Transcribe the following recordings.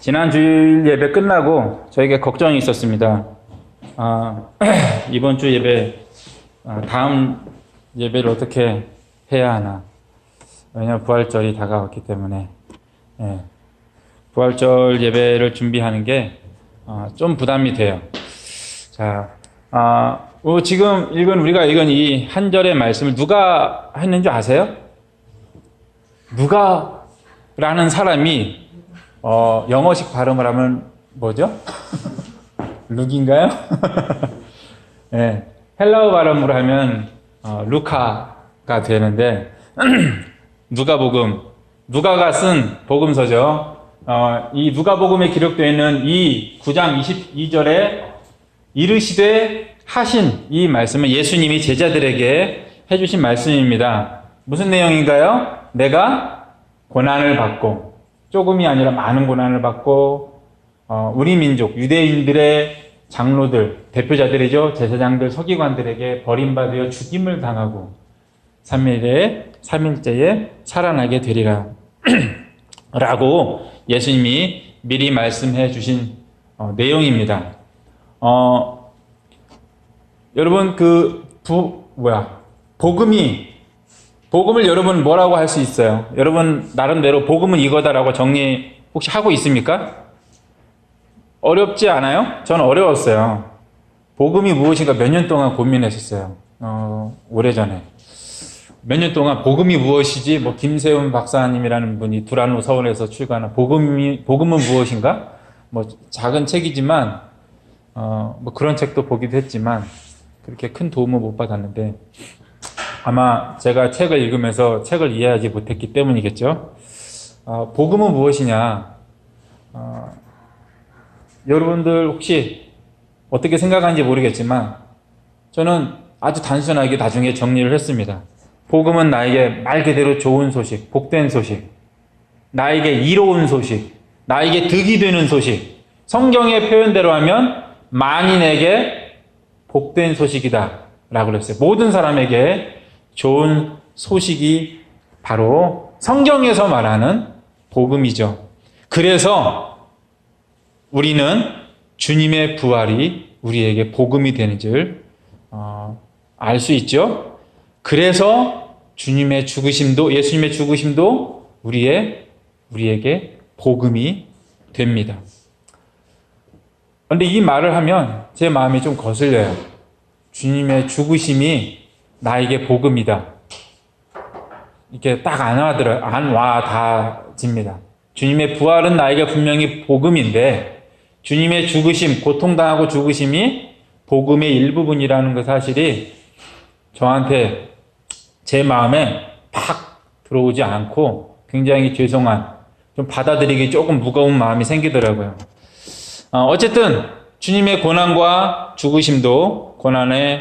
지난 주일 예배 끝나고 저에게 걱정이 있었습니다. 이번 주 예배, 다음 예배를 어떻게 해야 하나. 왜냐하면 부활절이 다가왔기 때문에 부활절 예배를 준비하는 게 좀 부담이 돼요. 자, 지금 우리가 읽은 이 한 절의 말씀을 누가 했는 줄 아세요? 누가라는 사람이 영어식 발음을 하면 뭐죠? 룩인가요? 네, 헬라어 발음으로 하면 루카가 되는데 누가복음, 누가가 쓴 복음서죠. 이 누가복음에 기록되어 있는 이 9장 22절에 이르시되 하신 이 말씀은 예수님이 제자들에게 해주신 말씀입니다. 무슨 내용인가요? 내가 고난을 받고, 조금이 아니라 많은 고난을 받고, 우리 민족, 유대인들의 장로들, 대표자들이죠. 제사장들, 서기관들에게 버림받아 죽임을 당하고 3일째에 살아나게 되리라 라고 예수님이 미리 말씀해 주신 내용입니다. 여러분 복음을 여러분 뭐라고 할 수 있어요? 여러분 나름대로 복음은 이거다라고 정리 혹시 하고 있습니까? 어렵지 않아요? 저는 어려웠어요. 복음이 무엇인가 몇 년 동안 고민했었어요. 오래전에. 몇 년 동안 복음이 무엇이지? 김세훈 박사님이라는 분이 두란노 서원에서 출간한 복음은 무엇인가? 작은 책이지만, 그런 책도 보기도 했지만, 그렇게 큰 도움을 못 받았는데, 아마 제가 책을 읽으면서 책을 이해하지 못했기 때문이겠죠? 복음은 무엇이냐? 여러분들 혹시 어떻게 생각하는지 모르겠지만, 저는 아주 단순하게 나중에 정리를 했습니다. 복음은 나에게 말 그대로 좋은 소식, 복된 소식, 나에게 이로운 소식, 나에게 득이 되는 소식, 성경의 표현대로 하면 만인에게 복된 소식이다 라고 그랬어요. 모든 사람에게 좋은 소식이 바로 성경에서 말하는 복음이죠. 그래서 우리는 주님의 부활이 우리에게 복음이 되는 줄 알 수 있죠. 그래서 예수님의 죽으심도 우리에게 복음이 됩니다. 그런데 이 말을 하면 제 마음이 좀 거슬려요. 주님의 죽으심이 나에게 복음이다. 이렇게 딱 안 와닿습니다. 주님의 부활은 나에게 분명히 복음인데 주님의 죽으심, 고통당하고 죽으심이 복음의 일부분이라는 그 사실이 저한테 제 마음에 팍 들어오지 않고 굉장히 죄송한, 좀 받아들이기 조금 무거운 마음이 생기더라고요. 어쨌든 주님의 고난과 죽으심도 고난의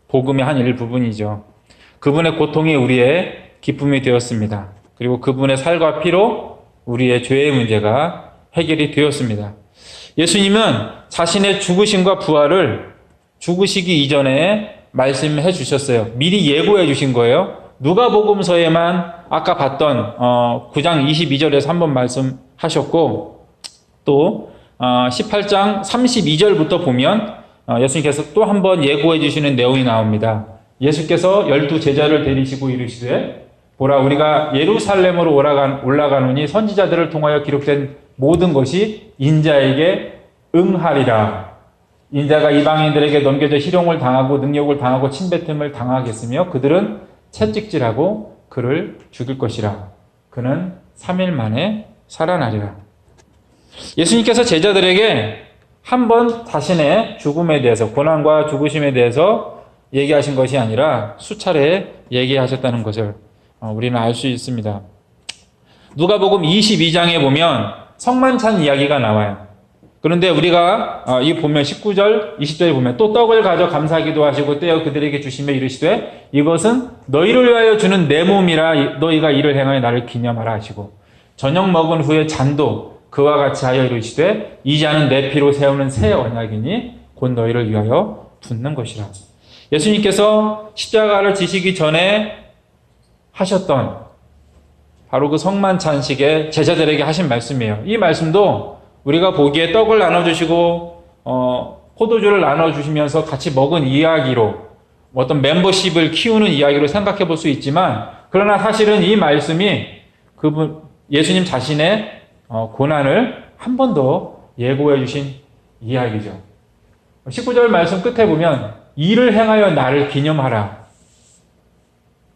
복음의 한 일부분이죠. 그분의 고통이 우리의 기쁨이 되었습니다. 그리고 그분의 살과 피로 우리의 죄의 문제가 해결이 되었습니다. 예수님은 자신의 죽으심과 부활을 죽으시기 이전에 말씀해 주셨어요. 미리 예고해 주신 거예요. 누가복음서에만 아까 봤던 9장 22절에서 한번 말씀하셨고, 또 18장 32절부터 보면 예수님께서 또 한번 예고해 주시는 내용이 나옵니다. 예수께서 12 제자를 데리시고 이르시되 보라, 우리가 예루살렘으로 올라가노니 선지자들을 통하여 기록된 모든 것이 인자에게 응하리라. 인자가 이방인들에게 넘겨져 희롱을 당하고 능욕을 당하고 침뱉음을 당하겠으며 그들은 채찍질하고 그를 죽일 것이라. 그는 3일 만에 살아나리라. 예수님께서 제자들에게 한번 자신의 죽음에 대해서, 고난과 죽으심에 대해서 얘기하신 것이 아니라 수차례 얘기하셨다는 것을 우리는 알 수 있습니다. 누가복음 22장에 보면 성만찬 이야기가 나와요. 그런데 우리가 이 보면 19절, 20절에 보면 또 떡을 가져 감사기도 하시고 떼어 그들에게 주시며 이르시되 이것은 너희를 위하여 주는 내 몸이라 너희가 이를 행하여 나를 기념하라 하시고 저녁 먹은 후에 잔도 그와 같이 하여 이르시되 이 잔은 내 피로 세우는 새 언약이니 곧 너희를 위하여 붓는 것이라. 예수님께서 십자가를 지시기 전에 하셨던 바로 그 성만찬식에 제자들에게 하신 말씀이에요. 이 말씀도 우리가 보기에 떡을 나눠주시고 포도주를 나눠주시면서 같이 먹은 이야기로 어떤 멤버십을 키우는 이야기로 생각해 볼 수 있지만, 그러나 사실은 이 말씀이 예수님 자신의 고난을 한 번 더 예고해 주신 이야기죠. 19절 말씀 끝에 보면 이를 행하여 나를 기념하라.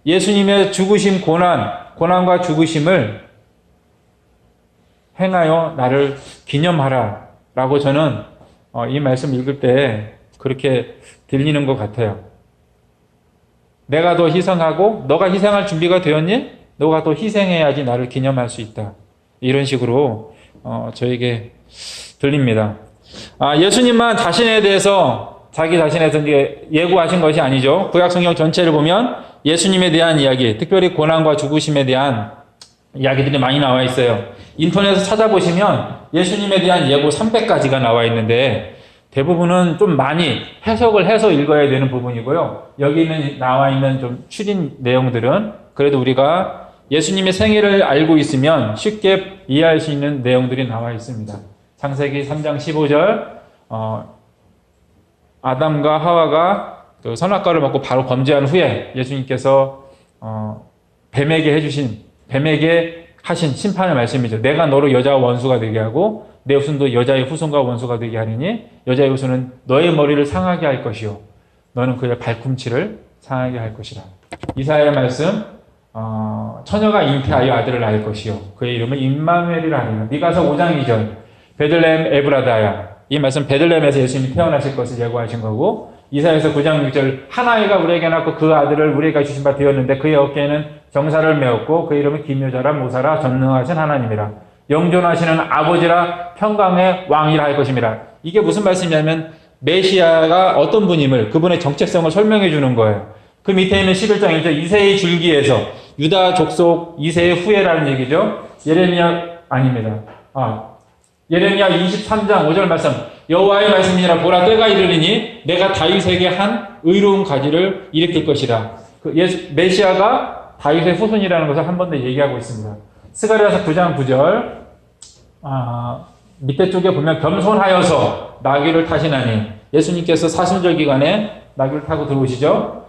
예수님의 죽으심, 고난과 죽으심을 행하여 나를 기념하라 라고 저는 이 말씀 읽을 때 그렇게 들리는 것 같아요. 내가 더 희생하고 너가 희생할 준비가 되었니? 너가 더 희생해야지 나를 기념할 수 있다. 이런 식으로 저에게 들립니다. 예수님만 자신에 대해서 자기 자신에 대해서 예고하신 것이 아니죠. 구약 성경 전체를 보면 예수님에 대한 이야기, 특별히 고난과 죽으심에 대한 이야기들이 많이 나와 있어요. 인터넷에서 찾아보시면 예수님에 대한 예고 300가지가 나와 있는데 대부분은 좀 많이 해석을 해서 읽어야 되는 부분이고요. 여기는 나와 있는 좀 추린 내용들은 그래도 우리가 예수님의 생애를 알고 있으면 쉽게 이해할 수 있는 내용들이 나와 있습니다. 창세기 3장 15절 아담과 하와가 그 선악과를 먹고 바로 범죄한 후에 예수님께서 뱀에게 하신 심판의 말씀이죠. 내가 너로 여자와 원수가 되게 하고 내 후손도 여자의 후손과 원수가 되게 하리니 여자의 후손은 너의 머리를 상하게 할 것이요 너는 그의 발꿈치를 상하게 할 것이라. 이사야의 말씀 처녀가 잉태하여 아들을 낳을 것이요 그의 이름은 임마누엘이라 하리라. 미가서 5장 2절 베들레헴 에브라다야. 이 말씀 베들레헴에서 예수님이 태어나실 것을 예고하신 거고, 이사야서 9장 6절 한 아이가 우리에게 낳고 그 아들을 우리에게 주신 바 되었는데 그의 어깨에는 정사를 메었고 그 이름은 기묘자라 모사라 전능하신 하나님이라 영존하시는 아버지라 평강의 왕이라 할 것입니다. 이게 무슨 말씀이냐면 메시아가 어떤 분임을, 그분의 정체성을 설명해 주는 거예요. 그 밑에 있는 11장 1절 이새의 줄기에서 유다 족속 이새의 후예라는 얘기죠. 예레미야 23장 5절 말씀 여호와의 말씀이라 보라 때가 이르리니 내가 다윗에게 한 의로운 가지를 일으킬 것이라. 메시아가 다윗의 후손이라는 것을 한 번 더 얘기하고 있습니다. 스가랴서 9장 9절 밑에 쪽에 보면 겸손하여서 나귀를 타시나니 예수님께서 사순절 기간에 나귀를 타고 들어오시죠.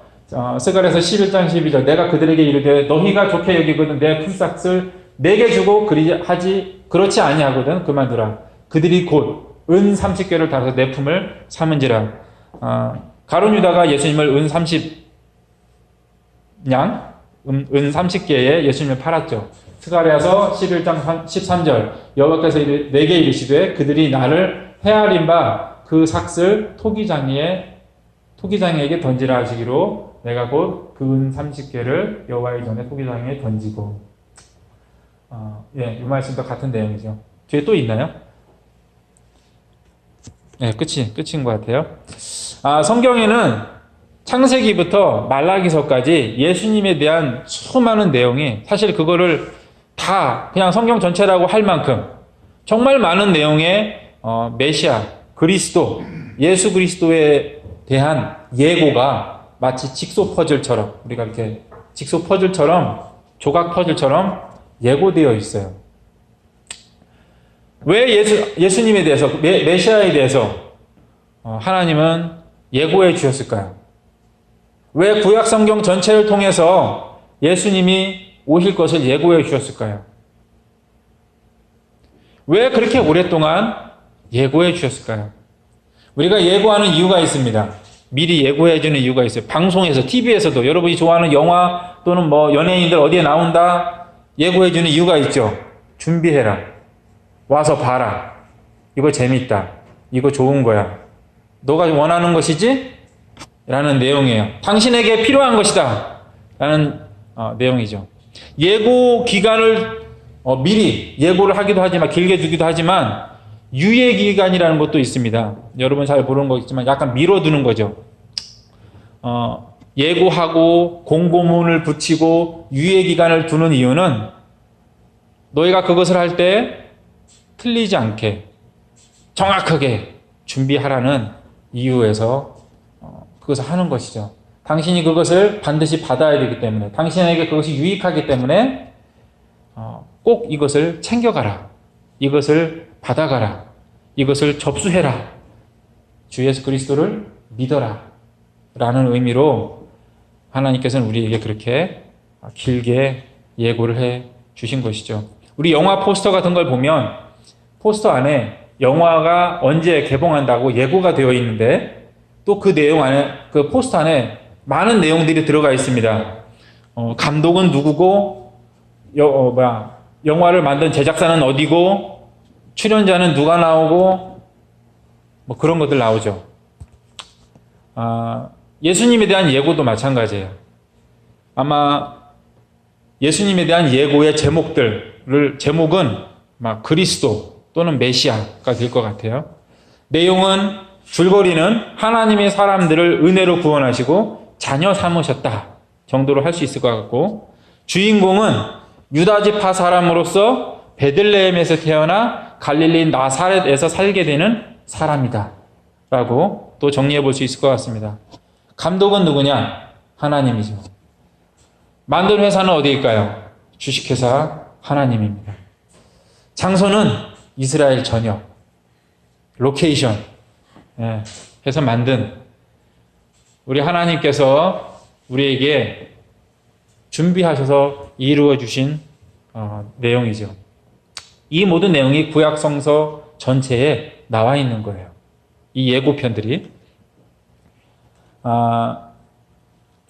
스가랴서 11장 12절 내가 그들에게 이르되 너희가 좋게 여기거든 내 품삯을 내게 주고 그렇지 아니하거든 그만두라. 그들이 곧 은 30개를 달아서 내 품을 삼은지라. 가룟 유다가 예수님을 은 30개에 예수님을 팔았죠. 스가랴서 11장 13절 여호와께서 내게 이르시되 그들이 나를 헤아린 바 그 삭슬 토기장이에게 던지라 하시기로 내가 곧 그 은 30개를 여호와의 전에 토기장이에 던지고. 이 말씀도 같은 내용이죠. 뒤에 또 있나요? 끝인 것 같아요. 성경에는 창세기부터 말라기서까지 예수님에 대한 수많은 내용이 사실 그거를 다 그냥 성경 전체라고 할 만큼 정말 많은 내용의 메시아, 그리스도, 예수 그리스도에 대한 예고가 마치 직소 퍼즐처럼 우리가 이렇게 직소 퍼즐처럼 조각 퍼즐처럼 예고되어 있어요. 왜 예수님에 대해서 메시아에 대해서 하나님은 예고해 주셨을까요? 왜 구약 성경 전체를 통해서 예수님이 오실 것을 예고해 주셨을까요? 왜 그렇게 오랫동안 예고해 주셨을까요? 우리가 예고하는 이유가 있습니다. 미리 예고해 주는 이유가 있어요. 방송에서, TV에서도 여러분이 좋아하는 영화 또는 연예인들 어디에 나온다 예고해 주는 이유가 있죠. 준비해라. 와서 봐라. 이거 재밌다. 이거 좋은 거야. 너가 원하는 것이지? 라는 내용이에요. 당신에게 필요한 것이다. 라는 내용이죠. 예고 기간을 미리 예고를 하기도 하지만 길게 주기도 하지만 유예 기간이라는 것도 있습니다. 여러분 잘 모르는 거겠지만 약간 미뤄두는 거죠. 예고하고 공고문을 붙이고 유예 기간을 두는 이유는 너희가 그것을 할 때 틀리지 않게 정확하게 준비하라는 이유에서 그것을 하는 것이죠. 당신이 그것을 반드시 받아야 되기 때문에, 당신에게 그것이 유익하기 때문에 꼭 이것을 챙겨가라. 이것을 받아가라. 이것을 접수해라. 주 예수 그리스도를 믿어라. 라는 의미로 하나님께서는 우리에게 그렇게 길게 예고를 해 주신 것이죠. 우리 영화 포스터 같은 걸 보면 포스터 안에 영화가 언제 개봉한다고 예고가 되어 있는데 또 그 내용 안에, 그 포스터 안에 많은 내용들이 들어가 있습니다. 감독은 누구고, 영화를 만든 제작사는 어디고, 출연자는 누가 나오고, 뭐 그런 것들 나오죠. 예수님에 대한 예고도 마찬가지예요. 아마 예수님에 대한 예고의 제목은 막 그리스도 또는 메시아가 될 것 같아요. 내용은 줄거리는 하나님의 사람들을 은혜로 구원하시고 자녀 삼으셨다 정도로 할 수 있을 것 같고, 주인공은 유다지파 사람으로서 베들레헴에서 태어나 갈릴리 나사렛에서 살게 되는 사람이다 라고 또 정리해 볼 수 있을 것 같습니다. 감독은 누구냐? 하나님이죠. 만든 회사는 어디일까요? 주식회사 하나님입니다. 장소는 이스라엘 전역, 로케이션 해서 만든 우리 하나님께서 우리에게 준비하셔서 이루어 주신 내용이죠. 이 모든 내용이 구약 성서 전체에 나와 있는 거예요. 이 예고편들이.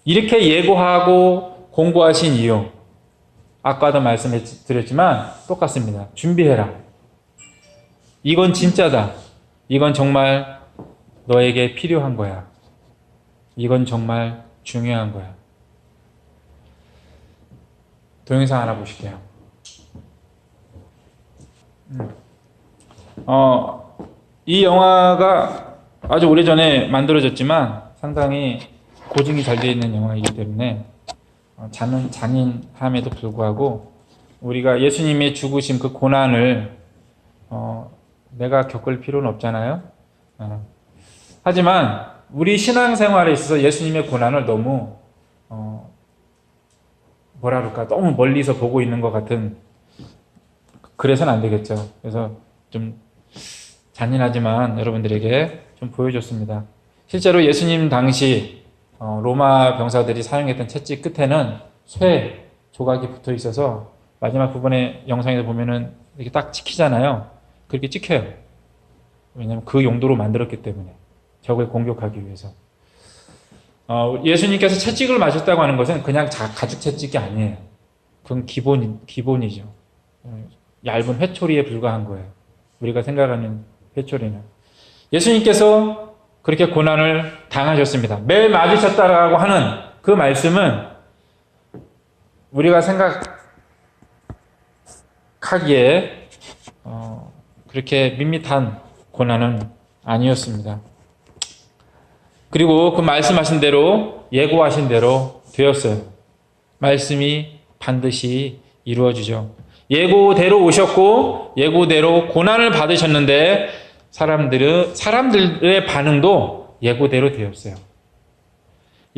이렇게 예고하고 공고하신 이유, 아까도 말씀드렸지만 똑같습니다. 준비해라. 이건 진짜다. 이건 정말 너에게 필요한 거야. 이건 정말 중요한 거야. 동영상 하나 보실게요. 이 영화가 아주 오래전에 만들어졌지만 상당히 고증이 잘 되어 있는 영화이기 때문에 잔인함에도 불구하고 우리가 예수님의 죽으심 그 고난을 내가 겪을 필요는 없잖아요. 하지만 우리 신앙생활에 있어서 예수님의 고난을 너무 너무 멀리서 보고 있는 것 같은, 그래서는 안 되겠죠. 그래서 좀 잔인하지만 여러분들에게 좀 보여줬습니다. 실제로 예수님 당시 로마 병사들이 사용했던 채찍 끝에는 쇠 조각이 붙어 있어서 마지막 부분에 영상에서 보면은 이렇게 딱 찍히잖아요. 그렇게 찍혀요. 왜냐하면 그 용도로 만들었기 때문에, 적을 공격하기 위해서. 예수님께서 채찍을 맞았다고 하는 것은 그냥 가죽 채찍이 아니에요. 그건 기본이죠. 얇은 회초리에 불과한 거예요. 우리가 생각하는 회초리는. 예수님께서 그렇게 고난을 당하셨습니다. 매일 맞으셨다라고 하는 그 말씀은 우리가 생각하기에 그렇게 밋밋한 고난은 아니었습니다. 그리고 그 말씀하신 대로, 예고하신 대로 되었어요. 말씀이 반드시 이루어지죠. 예고대로 오셨고 예고대로 고난을 받으셨는데 사람들의 반응도 예고대로 되었어요.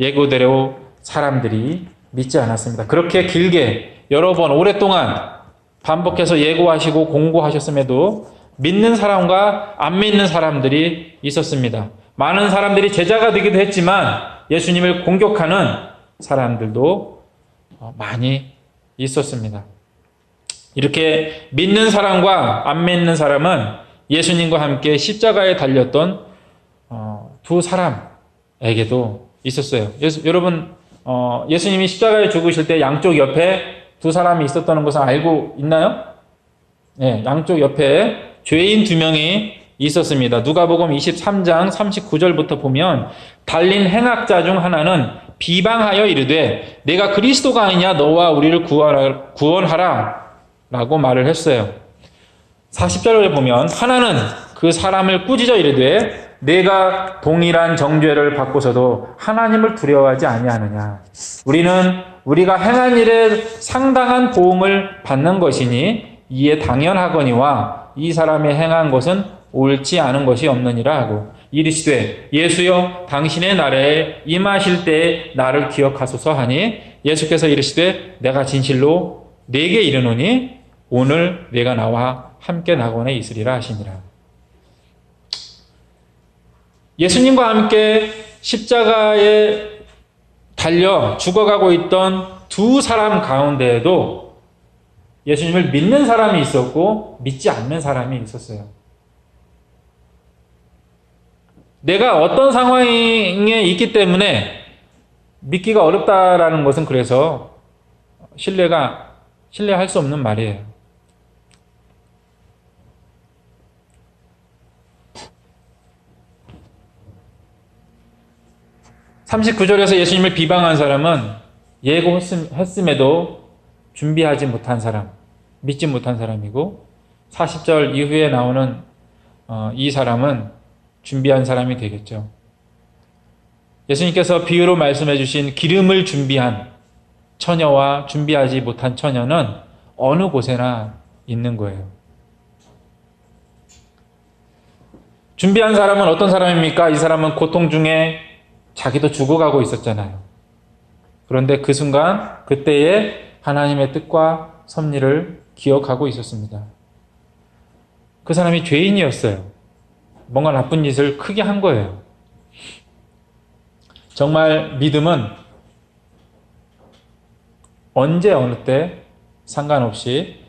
예고대로 사람들이 믿지 않았습니다. 그렇게 길게 여러 번 오랫동안 반복해서 예고하시고 공고하셨음에도 믿는 사람과 안 믿는 사람들이 있었습니다. 많은 사람들이 제자가 되기도 했지만 예수님을 공격하는 사람들도 많이 있었습니다. 이렇게 믿는 사람과 안 믿는 사람은 예수님과 함께 십자가에 달렸던 두 사람에게도 있었어요. 여러분, 예수님이 십자가에 죽으실 때 양쪽 옆에 두 사람이 있었다는 것을 알고 있나요? 네, 양쪽 옆에 죄인 두 명이 있었습니다. 누가복음 23장 39절부터 보면 달린 행악자 중 하나는 비방하여 이르되 내가 그리스도가 아니냐 너와 우리를 구원하라 라고 말을 했어요. 40절에 보면 하나는 그 사람을 꾸짖어 이르되 내가 동일한 정죄를 받고서도 하나님을 두려워하지 아니하느냐. 우리는 우리가 행한 일에 상당한 보응을 받는 것이니 이에 당연하거니와 이 사람이 행한 것은 옳지 않은 것이 없느니라 하고 이르시되 예수여 당신의 나라에 임하실 때에 나를 기억하소서 하니 예수께서 이르시되 내가 진실로 내게 이르노니 오늘 내가 나와 함께 낙원에 있으리라 하시니라. 예수님과 함께 십자가에 달려 죽어가고 있던 두 사람 가운데에도 예수님을 믿는 사람이 있었고 믿지 않는 사람이 있었어요. 내가 어떤 상황에 있기 때문에 믿기가 어렵다라는 것은 그래서 신뢰할 수 없는 말이에요. (39절에서) 예수님을 비방한 사람은 예고했음에도 준비하지 못한 사람, 믿지 못한 사람이고, 40절 이후에 나오는 이 사람은 준비한 사람이 되겠죠. 예수님께서 비유로 말씀해 주신 기름을 준비한 처녀와 준비하지 못한 처녀는 어느 곳에나 있는 거예요. 준비한 사람은 어떤 사람입니까? 이 사람은 고통 중에 자기도 죽어가고 있었잖아요. 그런데 그 순간 그때에 하나님의 뜻과 섭리를 기억하고 있었습니다. 그 사람이 죄인이었어요. 뭔가 나쁜 짓을 크게 한 거예요. 정말 믿음은 언제 어느 때 상관없이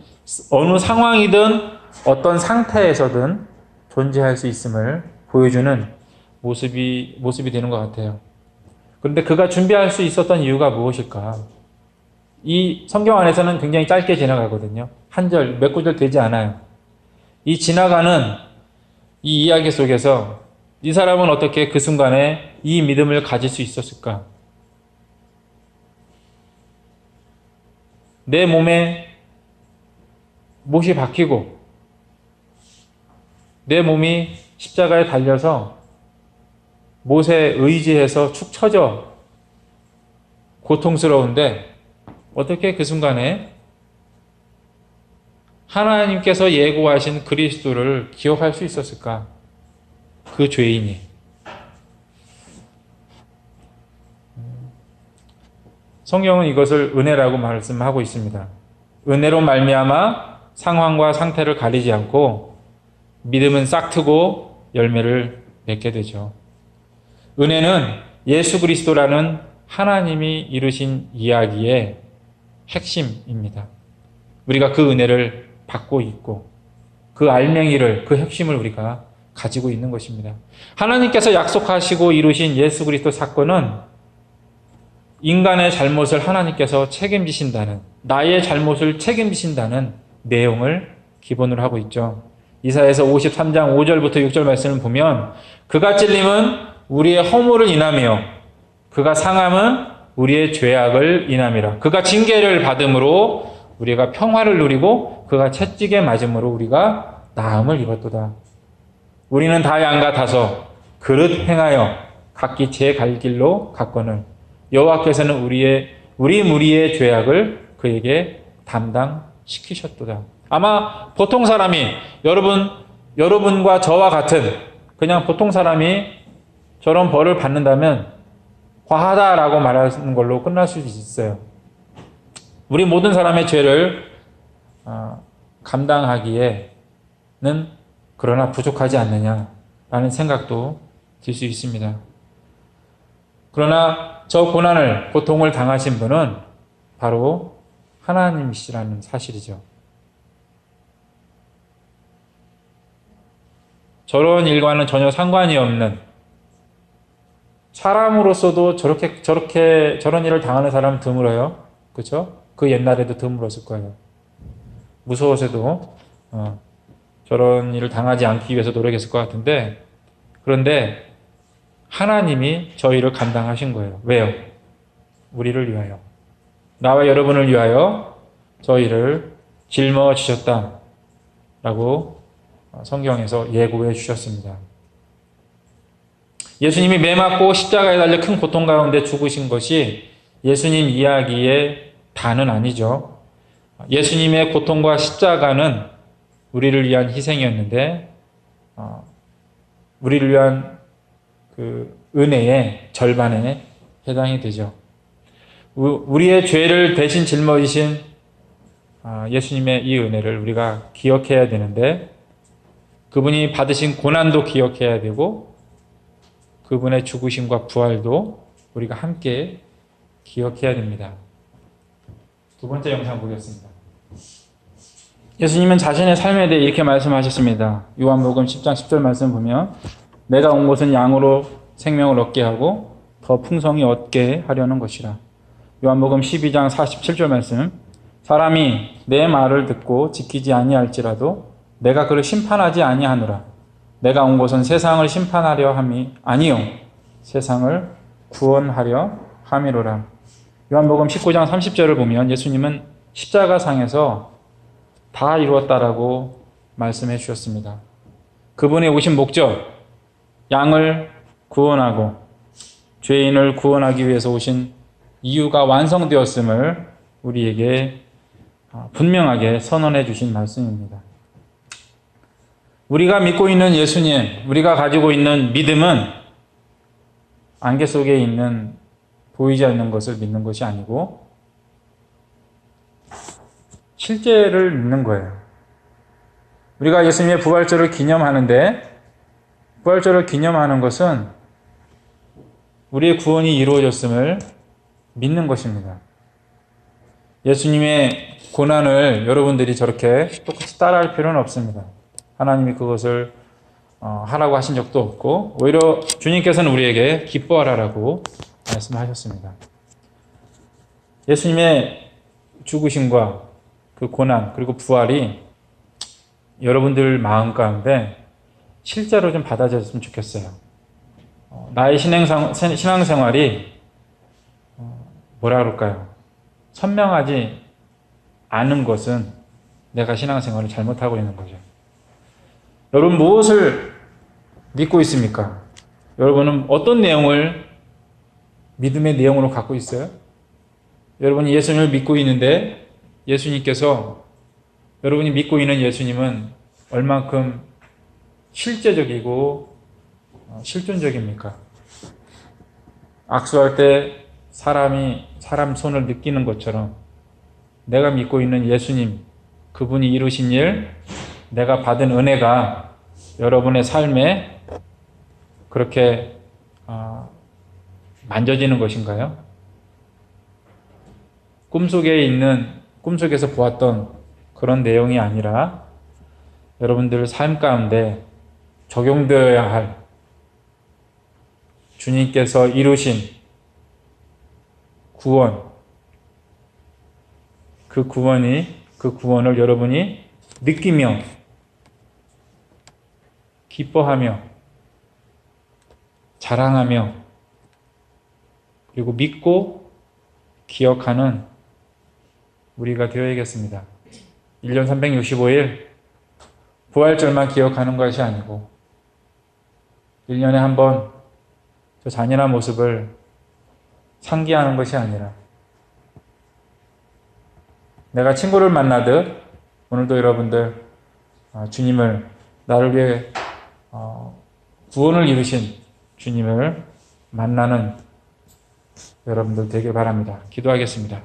어느 상황이든 어떤 상태에서든 존재할 수 있음을 보여주는 모습이 되는 것 같아요. 그런데 그가 준비할 수 있었던 이유가 무엇일까? 이 성경 안에서는 굉장히 짧게 지나가거든요. 한 절, 몇 구절 되지 않아요. 이 지나가는 이 이야기 속에서 이 사람은 어떻게 그 순간에 이 믿음을 가질 수 있었을까? 내 몸에 못이 박히고 내 몸이 십자가에 달려서 못에 의지해서 축 처져 고통스러운데 어떻게 그 순간에 하나님께서 예고하신 그리스도를 기억할 수 있었을까? 그 죄인이. 성경은 이것을 은혜라고 말씀하고 있습니다. 은혜로 말미암아 상황과 상태를 가리지 않고 믿음은 싹트고 열매를 맺게 되죠. 은혜는 예수 그리스도라는 하나님이 이루신 이야기의 핵심입니다. 우리가 그 은혜를 받고 있고 그 알맹이를, 그 핵심을 우리가 가지고 있는 것입니다. 하나님께서 약속하시고 이루신 예수 그리스도 사건은 인간의 잘못을 하나님께서 책임지신다는, 나의 잘못을 책임지신다는 내용을 기본으로 하고 있죠. 이사야서 53장 5절부터 6절 말씀을 보면 그가 찔림은 우리의 허물을 인하며 그가 상함은 우리의 죄악을 인함이라. 그가 징계를 받음으로 우리가 평화를 누리고 그가 채찍에 맞음으로 우리가 나음을 입었도다. 우리는 다 양 같아서 그릇 행하여 각기 제 갈 길로 갔거늘 여호와께서는 우리 무리의 죄악을 그에게 담당시키셨도다. 아마 보통 사람이 여러분과 저와 같은 그냥 보통 사람이 저런 벌을 받는다면 과하다라고 말하는 걸로 끝날 수도 있어요. 우리 모든 사람의 죄를 감당하기에는 그러나 부족하지 않느냐라는 생각도 들 수 있습니다. 그러나 저 고통을 당하신 분은 바로 하나님이시라는 사실이죠. 저런 일과는 전혀 상관이 없는, 사람으로서도 저런 일을 당하는 사람은 드물어요. 그렇죠? 그 옛날에도 드물었을 거예요. 무서워서도 저런 일을 당하지 않기 위해서 노력했을 것 같은데, 그런데 하나님이 저희를 감당하신 거예요. 왜요? 우리를 위하여, 나와 여러분을 위하여 저희를 짊어지셨다라고 성경에서 예고해 주셨습니다. 예수님이 매 맞고 십자가에 달려 큰 고통 가운데 죽으신 것이 예수님 이야기의 단은 아니죠. 예수님의 고통과 십자가는 우리를 위한 희생이었는데 우리를 위한 그 은혜의 절반에 해당이 되죠. 우리의 죄를 대신 짊어지신 예수님의 이 은혜를 우리가 기억해야 되는데, 그분이 받으신 고난도 기억해야 되고 그분의 죽으심과 부활도 우리가 함께 기억해야 됩니다. 두 번째 영상 보겠습니다. 예수님은 자신의 삶에 대해 이렇게 말씀하셨습니다. 요한복음 10장 10절 말씀 보면, 내가 온 것은 양으로 생명을 얻게 하고 더 풍성히 얻게 하려는 것이라. 요한복음 12장 47절 말씀, 사람이 내 말을 듣고 지키지 아니할지라도 내가 그를 심판하지 아니하노라. 내가 온 것은 세상을 심판하려 함이 아니요 세상을 구원하려 함이로라. 요한복음 19장 30절을 보면 예수님은 십자가상에서 다 이루었다라고 말씀해 주셨습니다. 그분의 오신 목적, 양을 구원하고 죄인을 구원하기 위해서 오신 이유가 완성되었음을 우리에게 분명하게 선언해 주신 말씀입니다. 우리가 믿고 있는 예수님, 우리가 가지고 있는 믿음은 안개 속에 있는 보이지 않는 것을 믿는 것이 아니고 실제를 믿는 거예요. 우리가 예수님의 부활절을 기념하는데, 부활절을 기념하는 것은 우리의 구원이 이루어졌음을 믿는 것입니다. 예수님의 고난을 여러분들이 저렇게 똑같이 따라할 필요는 없습니다. 하나님이 그것을 하라고 하신 적도 없고, 오히려 주님께서는 우리에게 기뻐하라고 말씀하셨습니다. 예수님의 죽으심과 그 고난 그리고 부활이 여러분들 마음 가운데 실제로 좀 받아들였으면 좋겠어요. 나의 신앙생활이 뭐라 그럴까요? 선명하지 않은 것은 내가 신앙생활을 잘못하고 있는 거죠. 여러분 무엇을 믿고 있습니까? 여러분은 어떤 내용을 믿음의 내용으로 갖고 있어요? 여러분이 예수님을 믿고 있는데 예수님께서, 여러분이 믿고 있는 예수님은 얼만큼 실제적이고 실존적입니까? 악수할 때 사람 손을 느끼는 것처럼 내가 믿고 있는 예수님, 그분이 이루신 일, 내가 받은 은혜가 여러분의 삶에 그렇게 만져지는 것인가요? 꿈속에서 보았던 그런 내용이 아니라 여러분들 삶 가운데 적용되어야 할 주님께서 이루신 구원, 그 구원을 여러분이 느끼며 기뻐하며 자랑하며 그리고 믿고 기억하는 우리가 되어야겠습니다. 1년 365일 부활절만 기억하는 것이 아니고 1년에 한 번 저 잔인한 모습을 상기하는 것이 아니라, 내가 친구를 만나듯 오늘도 여러분들 주님을, 나를 위해 구원을 이루신 주님을 만나는 여러분들 되길 바랍니다. 기도하겠습니다.